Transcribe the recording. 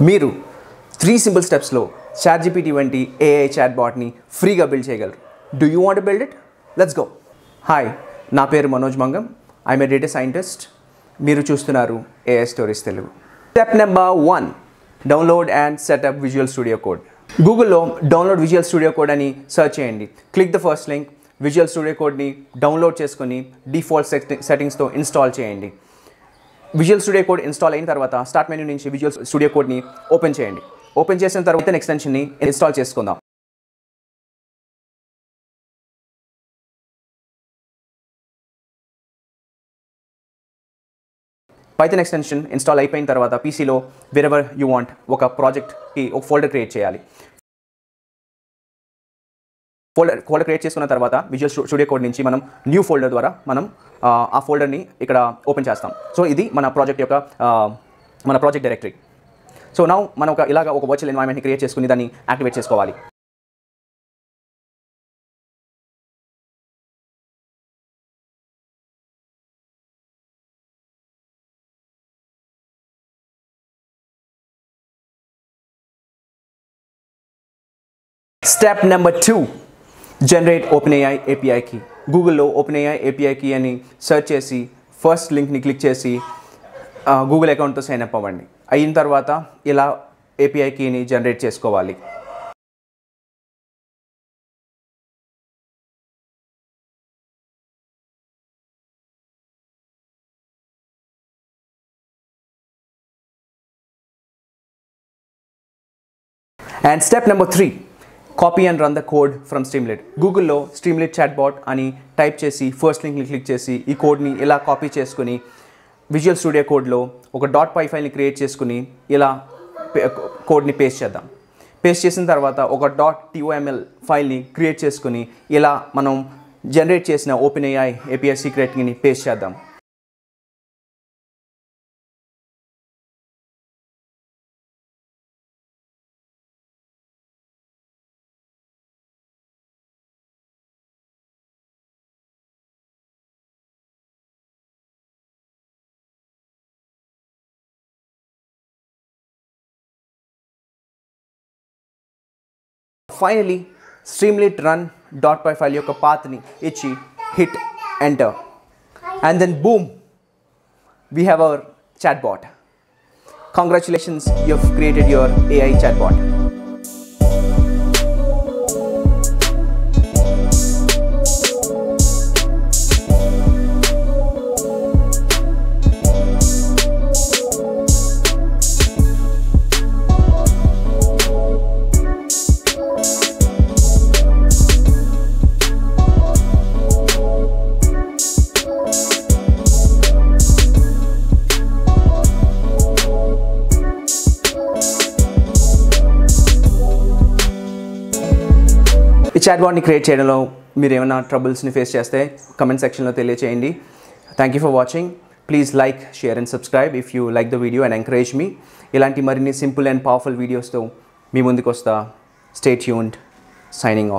మీరు 3 సింపుల్ స్టెప్స్లో ChatGPT వంటి AI చాట్బాట్ని ఫ్రీగా బిల్డ్ చేయగలరు. Do you want build it? Let's go. Hi, నా పేరు Manoj Mangam. I'm a data scientist. మీరు చూస్తున్నారు AI stories Telugu. Step number 1, download and setup visual studio code. గూగుల్లో డౌన్లోడ్ విజువల్ స్టూడియో కోడ్ అని సెర్చ్ చేయండి. Click the first link. Visual studio కోడ్ని download చేసుకొని default సెట్టింగ్స్తో ఇన్స్టాల్ చేయండి. విజువల్ స్టూడియో కోడ్ ఇన్స్టాల్ అయిన తర్వాత స్టార్ట్ మెనూ నుంచి విజువల్ స్టూడియో కోడ్ని ఓపెన్ చేయండి. ఓపెన్ చేసిన తర్వాత ఎక్స్టెన్షన్ని ఇన్స్టాల్ చేసుకుందాం. పైథాన్ ఎక్స్టెన్షన్ ఇన్స్టాల్ అయిపోయిన తర్వాత పీసీలో వేరెవర్ యూ వాంట్ ఒక ప్రాజెక్ట్కి ఒక ఫోల్డర్ క్రియేట్ చేయాలి. ఫోల్డర్ క్రియేట్ చేసుకున్న తర్వాత విజువల్ స్టూడియో కోడ్ నుంచి మనం న్యూ ఫోల్డర్ ద్వారా మనం ఆ ఫోల్డర్ని ఇక్కడ ఓపెన్ చేస్తాం. సో ఇది మన ప్రాజెక్ట్ డైరెక్టరీ. సో నౌ మనం ఒక వర్చువల్ ఎన్వైరన్మెంట్ని క్రియేట్ చేసుకుని దాన్ని యాక్టివేట్ చేసుకోవాలి. Step number 2, generate OpenAI API key. గూగుల్లో OpenAI API కీ అని సెర్చ్ చేసి ఫస్ట్ లింక్ని క్లిక్ చేసి గూగుల్ అకౌంట్తో సైన్ అప్ అవ్వండి. అయిన తర్వాత ఇలా API కీని జనరేట్ చేసుకోవాలి. And step number 3, copy and run the code from streamlit. గూగుల్లో స్ట్రీమ్లెట్ చాట్బాట్ అని టైప్ చేసి ఫస్ట్ లింక్ని క్లిక్ చేసి ఈ కోడ్ని ఇలా కాపీ చేసుకుని విజువల్ స్టూడియో కోడ్లో ఒక .py ఫైల్ని క్రియేట్ చేసుకుని ఇలా కోడ్ని పేస్ట్ చేద్దాం. పేస్ట్ చేసిన తర్వాత ఒక .toml ఫైల్ని క్రియేట్ చేసుకుని ఇలా మనం జనరేట్ చేసిన OpenAI API సీక్రెట్ని పేస్ట్ చేద్దాం. Finally Streamlit run .py file యొక్క పాత్ని ఇచ్చి hit enter and then boom, we have our chatbot. Congratulations, you have created your AI chatbot. ఈ చాట్బాట్ని క్రియేట్ చేయడంలో మీరు ఏమైనా ట్రబుల్స్ని ఫేస్ చేస్తే కమెంట్ సెక్షన్లో తెలియచేయండి. Thank you for watching. Please like, share and subscribe if you like the video and encourage me. ఇలాంటి మరిన్ని సింపుల్ అండ్ పవర్ఫుల్ వీడియోస్తో మీ ముందుకు వస్తా. Stay tuned. Signing of.